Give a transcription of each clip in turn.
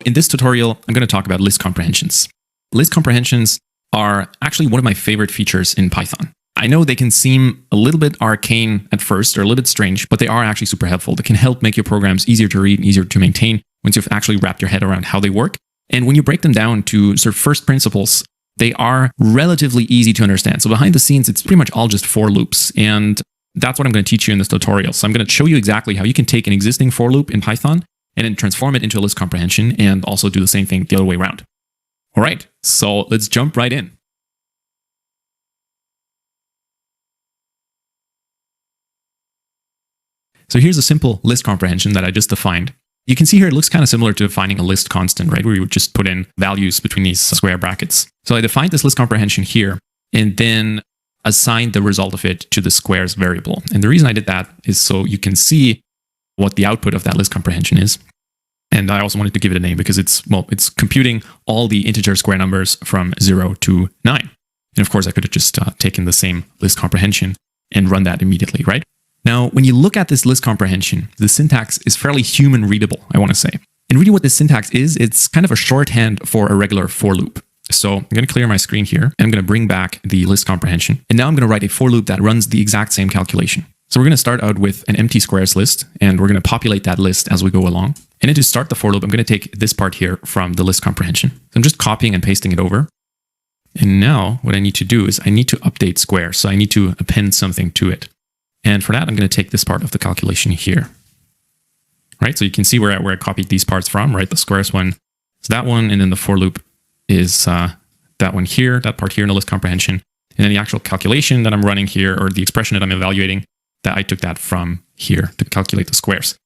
in this tutorial, I'm going to talk about list comprehensions. List comprehensions are actually one of my favorite features in Python. I know they can seem a little bit arcane at first or a little bit strange, but they are actually super helpful. They can help make your programs easier to read and easier to maintain once you've actually wrapped your head around how they work. And when you break them down to sort of first principles, they are relatively easy to understand. So behind the scenes, it's pretty much all just for loops. And that's what I'm going to teach you in this tutorial. So I'm going to show you exactly how you can take an existing for loop in Python and then transform it into a list comprehension and also do the same thing the other way around. All right, so let's jump right in. So here's a simple list comprehension that I just defined. You can see here it looks kind of similar to defining a list constant, right? Where you would just put in values between these square brackets. So I defined this list comprehension here and then assigned the result of it to the squares variable. And the reason I did that is so you can see what the output of that list comprehension is. And I also wanted to give it a name because it's computing all the integer square numbers from 0 to 9. And of course, I could have just taken the same list comprehension and run that immediately, right? Now, when you look at this list comprehension, the syntax is fairly human readable, I want to say. And really what this syntax is, it's kind of a shorthand for a regular for loop. So I'm going to clear my screen here and I'm going to bring back the list comprehension. And now I'm going to write a for loop that runs the exact same calculation. So we're going to start out with an empty squares list and we're going to populate that list as we go along. And then to start the for loop, I'm going to take this part here from the list comprehension. So I'm just copying and pasting it over. And now what I need to do is I need to update square. So I need to append something to it. And for that, I'm going to take this part of the calculation here. Right, so you can see where I copied these parts from, right? The squares one is that one, and then the for loop is that one here, that part here in the list comprehension. And then the actual calculation that I'm running here, or the expression that I'm evaluating, that I took that from here to calculate the squares.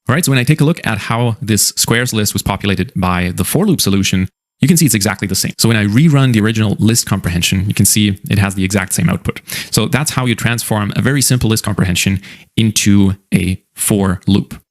All right, so when I take a look at how this squares list was populated by the for loop solution, you can see it's exactly the same. So when I rerun the original list comprehension, you can see it has the exact same output. So that's how you transform a very simple list comprehension into a for loop.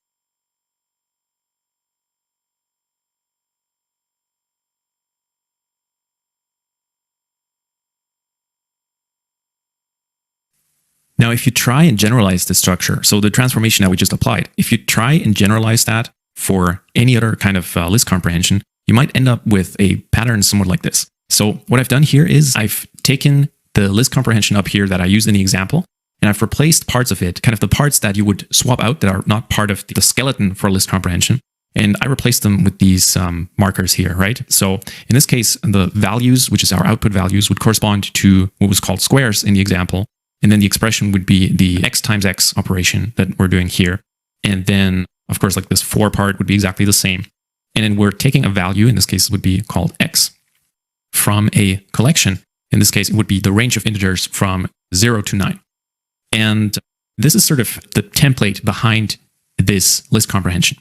Now, if you try and generalize the structure, so the transformation that we just applied, if you try and generalize that for any other kind of list comprehension, you might end up with a pattern somewhat like this. So what I've done here is I've taken the list comprehension up here that I used in the example, and I've replaced parts of it, kind of the parts that you would swap out that are not part of the skeleton for list comprehension. And I replaced them with these markers here, right? So in this case, the values, which is our output values, would correspond to what was called squares in the example. And then the expression would be the x times x operation that we're doing here. And then, of course, like this for part would be exactly the same. And then we're taking a value, in this case, it would be called x, from a collection. In this case, it would be the range of integers from 0 to 9. And this is sort of the template behind this list comprehension.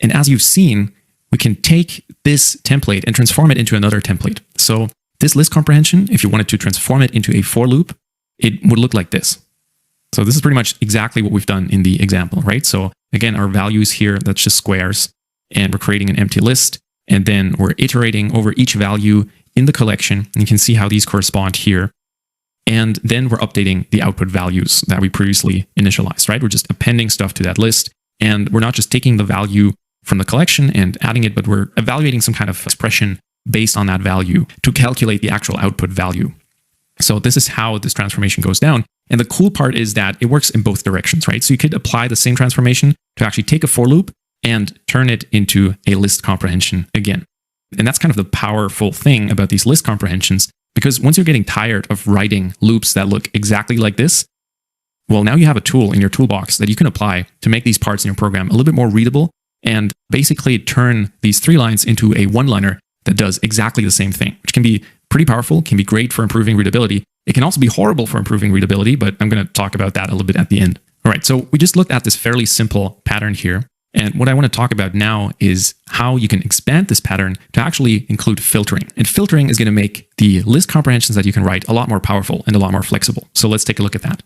And as you've seen, we can take this template and transform it into another template. So this list comprehension, if you wanted to transform it into a for loop, it would look like this. So this is pretty much exactly what we've done in the example, right? So again, our values here, that's just squares. And we're creating an empty list, and then we're iterating over each value in the collection. And you can see how these correspond here. And then we're updating the output values that we previously initialized, right? We're just appending stuff to that list. And we're not just taking the value from the collection and adding it, but we're evaluating some kind of expression based on that value to calculate the actual output value. So this is how this transformation goes down. And the cool part is that it works in both directions, right? So you could apply the same transformation to actually take a for loop and turn it into a list comprehension again. And that's kind of the powerful thing about these list comprehensions, because once you're getting tired of writing loops that look exactly like this, well, now you have a tool in your toolbox that you can apply to make these parts in your program a little bit more readable and basically turn these 3 lines into a one-liner that does exactly the same thing, which can be pretty powerful, can be great for improving readability. It can also be horrible for improving readability, but I'm going to talk about that a little bit at the end. All right, so we just looked at this fairly simple pattern here. And what I want to talk about now is how you can expand this pattern to actually include filtering. And filtering is going to make the list comprehensions that you can write a lot more powerful and a lot more flexible. So let's take a look at that.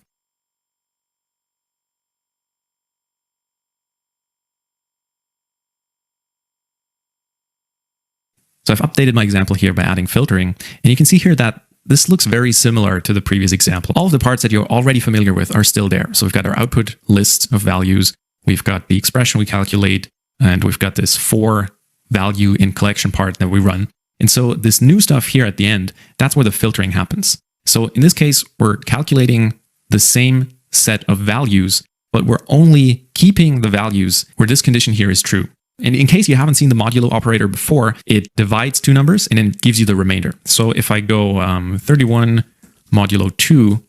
So I've updated my example here by adding filtering, and you can see here that this looks very similar to the previous example. All of the parts that you're already familiar with are still there. So we've got our output list of values, we've got the expression we calculate, and we've got this for value in collection part that we run. And so this new stuff here at the end, that's where the filtering happens. So in this case, we're calculating the same set of values, but we're only keeping the values where this condition here is true. And in case you haven't seen the modulo operator before, it divides two numbers and then gives you the remainder. So if I go 31 modulo 2,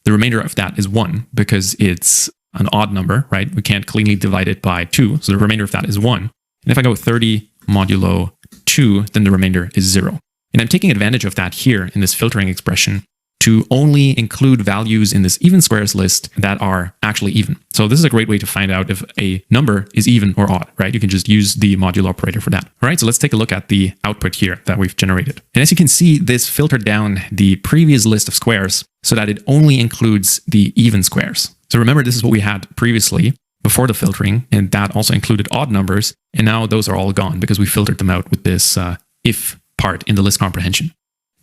the remainder of that is 1 because it's an odd number, right? We can't cleanly divide it by 2. So the remainder of that is 1. And if I go 30 modulo 2, then the remainder is 0. And I'm taking advantage of that here in this filtering expression to only include values in this even squares list that are actually even. So this is a great way to find out if a number is even or odd, right? You can just use the modulo operator for that. All right, so let's take a look at the output here that we've generated. And as you can see, this filtered down the previous list of squares so that it only includes the even squares. So remember, this is what we had previously before the filtering, and that also included odd numbers. And now those are all gone because we filtered them out with this if part in the list comprehension.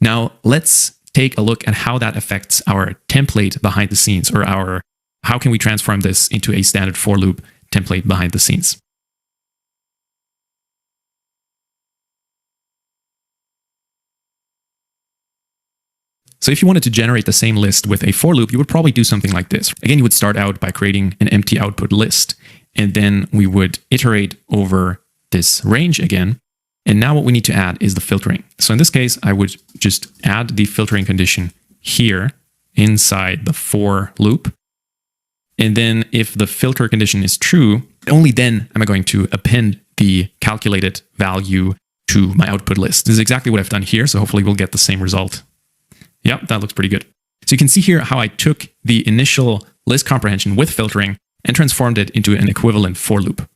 Now let's take a look at how that affects our template behind the scenes, or how can we transform this into a standard for loop template behind the scenes. So if you wanted to generate the same list with a for loop, you would probably do something like this. Again, you would start out by creating an empty output list, and then we would iterate over this range again. And now what we need to add is the filtering. So in this case, I would just add the filtering condition here inside the for loop. And then if the filter condition is true, only then am I going to append the calculated value to my output list. This is exactly what I've done here. So hopefully we'll get the same result. Yep, that looks pretty good. So you can see here how I took the initial list comprehension with filtering and transformed it into an equivalent for loop.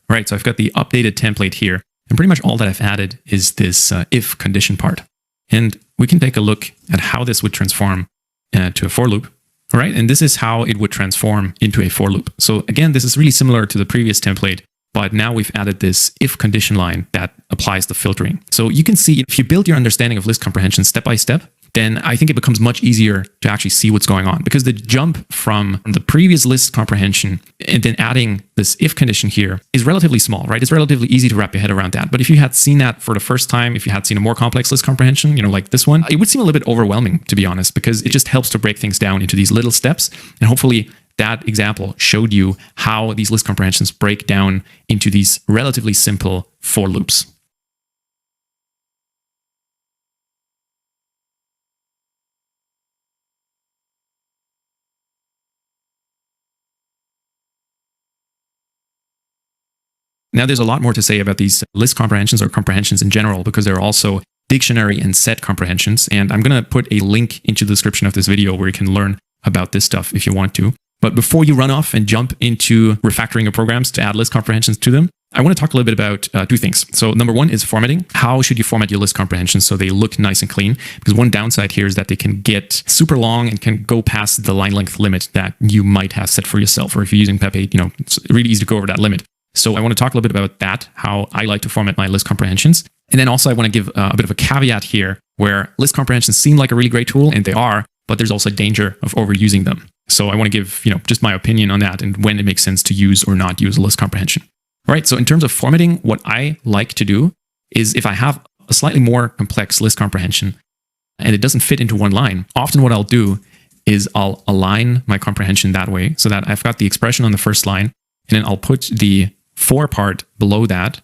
All right, so I've got the updated template here, and pretty much all that I've added is this if condition part. And we can take a look at how this would transform to a for loop. All right, and this is how it would transform into a for loop. So again, this is really similar to the previous template, but now we've added this if condition line that applies the filtering. So you can see if you build your understanding of list comprehension step by step, then I think it becomes much easier to actually see what's going on, because the jump from the previous list comprehension and then adding this if condition here is relatively small, right? It's relatively easy to wrap your head around that. But if you had seen that for the first time, if you had seen a more complex list comprehension, like this one, it would seem a little bit overwhelming, to be honest, because it just helps to break things down into these little steps. And hopefully that example showed you how these list comprehensions break down into these relatively simple for loops. Now, there's a lot more to say about these list comprehensions or comprehensions in general, because there are also dictionary and set comprehensions. And I'm going to put a link into the description of this video where you can learn about this stuff if you want to. But before you run off and jump into refactoring your programs to add list comprehensions to them, I want to talk a little bit about two things. So number one is formatting. How should you format your list comprehensions so they look nice and clean? Because one downside here is that they can get super long and can go past the line length limit that you might have set for yourself. Or if you're using Pep 8, it's really easy to go over that limit. So I want to talk a little bit about that, how I like to format my list comprehensions. And then also I want to give a bit of a caveat here where list comprehensions seem like a really great tool, and they are, but there's also a danger of overusing them. So I want to give, just my opinion on that and when it makes sense to use or not use a list comprehension. All right, so in terms of formatting, what I like to do is if I have a slightly more complex list comprehension and it doesn't fit into one line, often what I'll do is I'll align my comprehension that way so that I've got the expression on the first line, and then I'll put the for part below that,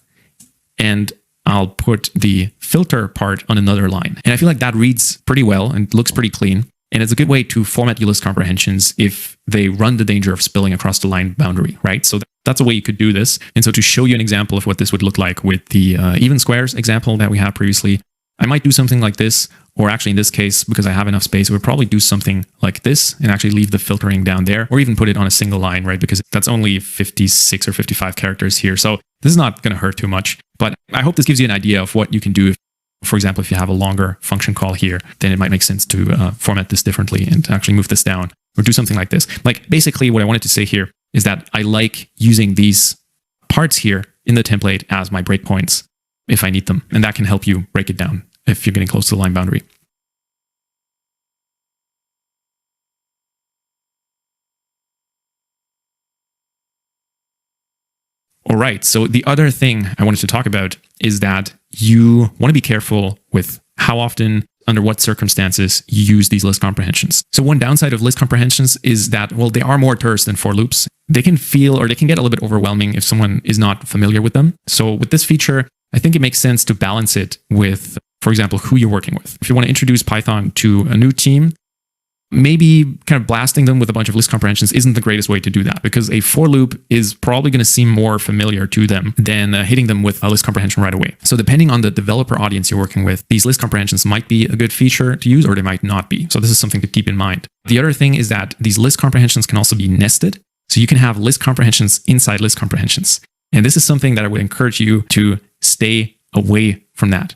and I'll put the filter part on another line. And I feel like that reads pretty well and looks pretty clean. And it's a good way to format your list comprehensions if they run the danger of spilling across the line boundary, right? So that's a way you could do this. And so to show you an example of what this would look like with the even squares example that we had previously, I might do something like this, or actually in this case, because I have enough space, I would probably do something like this and actually leave the filtering down there, or even put it on a single line, right? Because that's only 56 or 55 characters here. So this is not going to hurt too much, but I hope this gives you an idea of what you can do. For example, if you have a longer function call here, then it might make sense to format this differently and actually move this down or do something like this. Like basically what I wanted to say here is that I like using these parts here in the template as my breakpoints if I need them. And that can help you break it down if you're getting close to the line boundary. All right. So the other thing I wanted to talk about is that you want to be careful with how often, under what circumstances you use these list comprehensions. So one downside of list comprehensions is that, well, they are more terse than for loops. They can feel, or they can get a little bit overwhelming if someone is not familiar with them. So with this feature, I think it makes sense to balance it with, for example, who you're working with. If you want to introduce Python to a new team, maybe kind of blasting them with a bunch of list comprehensions isn't the greatest way to do that, because a for loop is probably going to seem more familiar to them than hitting them with a list comprehension right away. So depending on the developer audience you're working with, these list comprehensions might be a good feature to use, or they might not be. So this is something to keep in mind. The other thing is that these list comprehensions can also be nested. So you can have list comprehensions inside list comprehensions. And this is something that I would encourage you to stay away from that.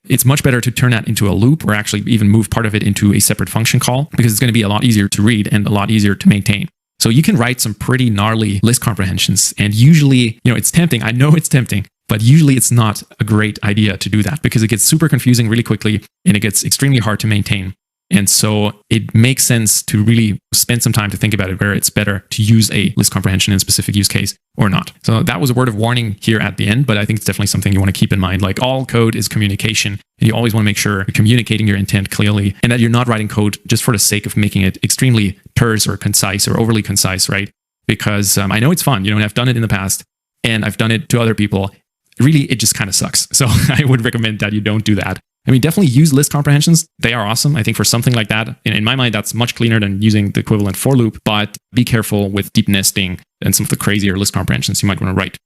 It's much better to turn that into a loop, or actually even move part of it into a separate function call, because it's going to be a lot easier to read and a lot easier to maintain. So you can write some pretty gnarly list comprehensions. And usually, it's tempting. I know it's tempting, but usually it's not a great idea to do that, because it gets super confusing really quickly and it gets extremely hard to maintain. And so it makes sense to really spend some time to think about it, where it's better to use a list comprehension in a specific use case or not. So that was a word of warning here at the end, but I think it's definitely something you want to keep in mind. Like, all code is communication, and you always want to make sure you're communicating your intent clearly, and that you're not writing code just for the sake of making it extremely terse or concise or overly concise, right? Because I know it's fun, and I've done it in the past, and I've done it to other people. Really, it just kind of sucks. So I would recommend that you don't do that. I mean, definitely use list comprehensions. They are awesome. I think for something like that, in my mind, that's much cleaner than using the equivalent for loop, but be careful with deep nesting and some of the crazier list comprehensions you might want to write.